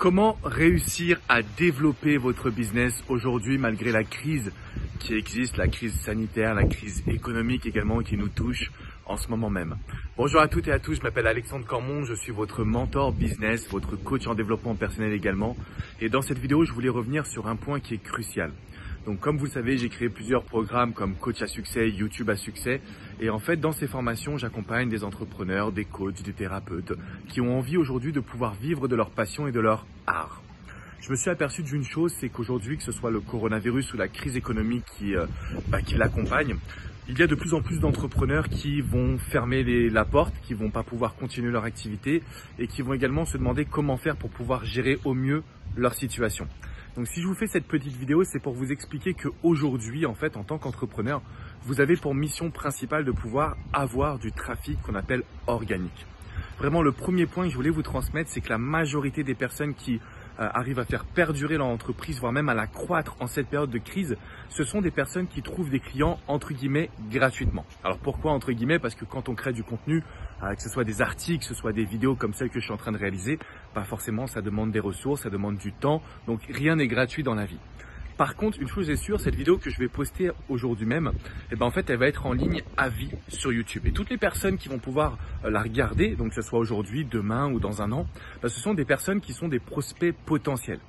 Comment réussir à développer votre business aujourd'hui malgré la crise qui existe, la crise sanitaire, la crise économique également qui nous touche en ce moment même. Bonjour à toutes et à tous, je m'appelle Alexandre Cormon, je suis votre mentor business, votre coach en développement personnel également. Et dans cette vidéo, je voulais revenir sur un point qui est crucial. Donc comme vous le savez, j'ai créé plusieurs programmes comme Coach à succès, YouTube à succès. Et en fait, dans ces formations, j'accompagne des entrepreneurs, des coachs, des thérapeutes qui ont envie aujourd'hui de pouvoir vivre de leur passion et de leur art. Je me suis aperçu d'une chose, c'est qu'aujourd'hui, que ce soit le coronavirus ou la crise économique qui l'accompagne, il y a de plus en plus d'entrepreneurs qui vont fermer la porte, qui vont pas pouvoir continuer leur activité et qui vont également se demander comment faire pour pouvoir gérer au mieux leur situation. Donc si je vous fais cette petite vidéo, c'est pour vous expliquer qu'aujourd'hui, en fait, en tant qu'entrepreneur, vous avez pour mission principale de pouvoir avoir du trafic qu'on appelle organique. Vraiment, le premier point que je voulais vous transmettre, c'est que la majorité des personnes qui arrivent à faire perdurer leur entreprise, voire même à la croître en cette période de crise, ce sont des personnes qui trouvent des clients entre guillemets gratuitement. Alors pourquoi entre guillemets? Parce que quand on crée du contenu, que ce soit des articles, que ce soit des vidéos comme celles que je suis en train de réaliser, pas forcément ça demande des ressources, ça demande du temps, donc rien n'est gratuit dans la vie. Par contre, une chose est sûre, cette vidéo que je vais poster aujourd'hui même, en fait, elle va être en ligne à vie sur YouTube. Et toutes les personnes qui vont pouvoir la regarder, donc que ce soit aujourd'hui, demain ou dans un an, ce sont des personnes qui sont des prospects potentiels.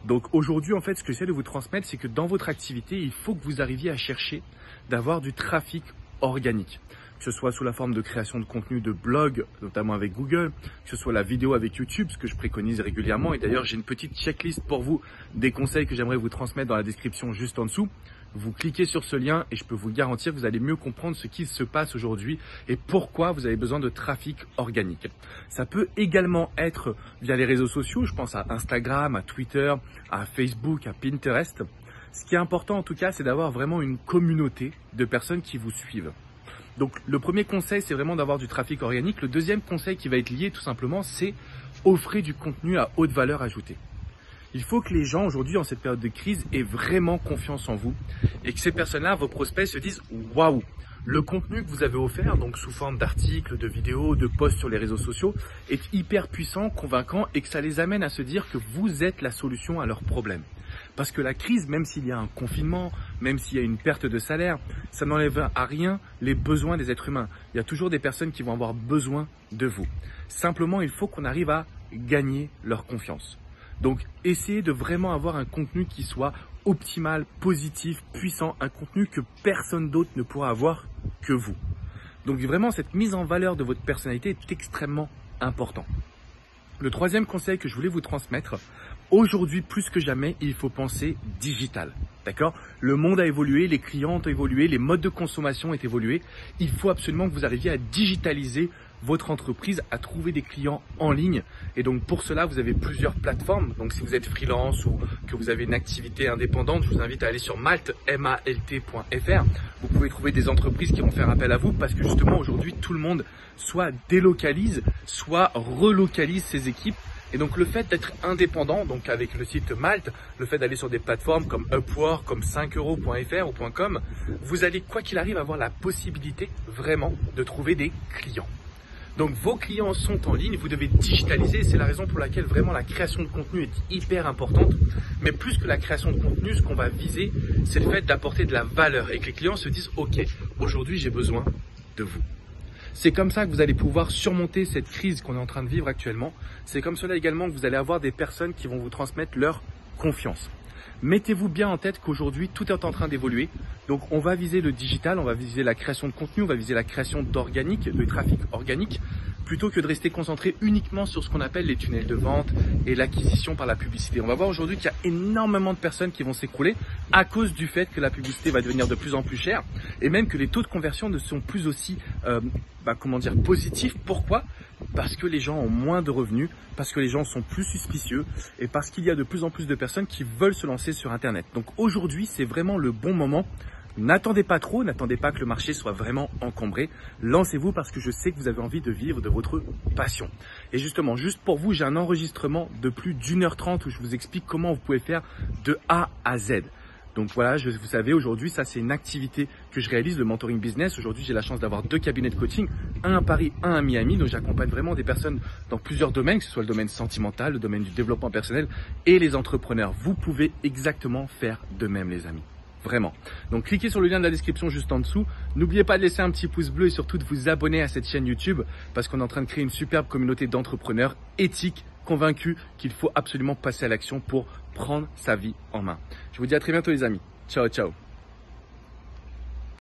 Donc aujourd'hui, en fait, ce que j'essaie de vous transmettre, c'est que dans votre activité, il faut que vous arriviez à chercher d'avoir du trafic organique. Que ce soit sous la forme de création de contenu de blog, notamment avec Google, que ce soit la vidéo avec YouTube, ce que je préconise régulièrement. Et d'ailleurs, j'ai une petite checklist pour vous, des conseils que j'aimerais vous transmettre dans la description juste en dessous. Vous cliquez sur ce lien et je peux vous garantir que vous allez mieux comprendre ce qui se passe aujourd'hui et pourquoi vous avez besoin de trafic organique. Ça peut également être via les réseaux sociaux, je pense à Instagram, à Twitter, à Facebook, à Pinterest. Ce qui est important en tout cas, c'est d'avoir vraiment une communauté de personnes qui vous suivent. Donc le premier conseil, c'est vraiment d'avoir du trafic organique. Le deuxième conseil qui va être lié tout simplement, c'est offrir du contenu à haute valeur ajoutée. Il faut que les gens aujourd'hui, en cette période de crise, aient vraiment confiance en vous et que ces personnes-là, vos prospects, se disent « Waouh, le contenu que vous avez offert, donc sous forme d'articles, de vidéos, de posts sur les réseaux sociaux, est hyper puissant, convaincant et que ça les amène à se dire que vous êtes la solution à leurs problèmes. » Parce que la crise, même s'il y a un confinement, même s'il y a une perte de salaire, ça n'enlève à rien les besoins des êtres humains. Il y a toujours des personnes qui vont avoir besoin de vous. Simplement, il faut qu'on arrive à gagner leur confiance. Donc, essayez de vraiment avoir un contenu qui soit optimal, positif, puissant, un contenu que personne d'autre ne pourra avoir que vous. Donc, vraiment, cette mise en valeur de votre personnalité est extrêmement important. Le troisième conseil que je voulais vous transmettre, aujourd'hui plus que jamais, il faut penser digital. D'accord? Le monde a évolué, les clients ont évolué, les modes de consommation ont évolué. Il faut absolument que vous arriviez à digitaliser votre entreprise, à trouver des clients en ligne. Et donc pour cela, vous avez plusieurs plateformes. Donc si vous êtes freelance ou que vous avez une activité indépendante, je vous invite à aller sur malt.fr. Vous pouvez trouver des entreprises qui vont faire appel à vous parce que justement aujourd'hui, tout le monde soit délocalise, soit relocalise ses équipes. Et donc le fait d'être indépendant, donc avec le site Malt, le fait d'aller sur des plateformes comme Upwork, comme 5euros.fr ou .com, vous allez quoi qu'il arrive avoir la possibilité vraiment de trouver des clients. Donc vos clients sont en ligne, vous devez digitaliser, c'est la raison pour laquelle vraiment la création de contenu est hyper importante. Mais plus que la création de contenu, ce qu'on va viser, c'est le fait d'apporter de la valeur et que les clients se disent « Ok, aujourd'hui j'ai besoin de vous ». C'est comme ça que vous allez pouvoir surmonter cette crise qu'on est en train de vivre actuellement. C'est comme cela également que vous allez avoir des personnes qui vont vous transmettre leur confiance. Mettez-vous bien en tête qu'aujourd'hui, tout est en train d'évoluer. Donc, on va viser le digital, on va viser la création de contenu, on va viser la création d'organique, de trafic organique, plutôt que de rester concentré uniquement sur ce qu'on appelle les tunnels de vente et l'acquisition par la publicité. On va voir aujourd'hui qu'il y a énormément de personnes qui vont s'écrouler à cause du fait que la publicité va devenir de plus en plus chère et même que les taux de conversion ne sont plus aussi positifs. Pourquoi? Parce que les gens ont moins de revenus, parce que les gens sont plus suspicieux et parce qu'il y a de plus en plus de personnes qui veulent se lancer sur Internet. Donc aujourd'hui, c'est vraiment le bon moment. N'attendez pas trop, n'attendez pas que le marché soit vraiment encombré. Lancez-vous parce que je sais que vous avez envie de vivre de votre passion. Et justement, juste pour vous, j'ai un enregistrement de plus d'1h30 où je vous explique comment vous pouvez faire de A à Z. Donc voilà, vous savez, aujourd'hui, ça c'est une activité que je réalise, le mentoring business. Aujourd'hui, j'ai la chance d'avoir 2 cabinets de coaching, un à Paris, un à Miami. Donc j'accompagne vraiment des personnes dans plusieurs domaines, que ce soit le domaine sentimental, le domaine du développement personnel et les entrepreneurs. Vous pouvez exactement faire de même, les amis. Vraiment. Donc cliquez sur le lien de la description juste en dessous. N'oubliez pas de laisser un petit pouce bleu et surtout de vous abonner à cette chaîne YouTube parce qu'on est en train de créer une superbe communauté d'entrepreneurs éthiques, convaincus qu'il faut absolument passer à l'action pour prendre sa vie en main. Je vous dis à très bientôt les amis. Ciao, ciao.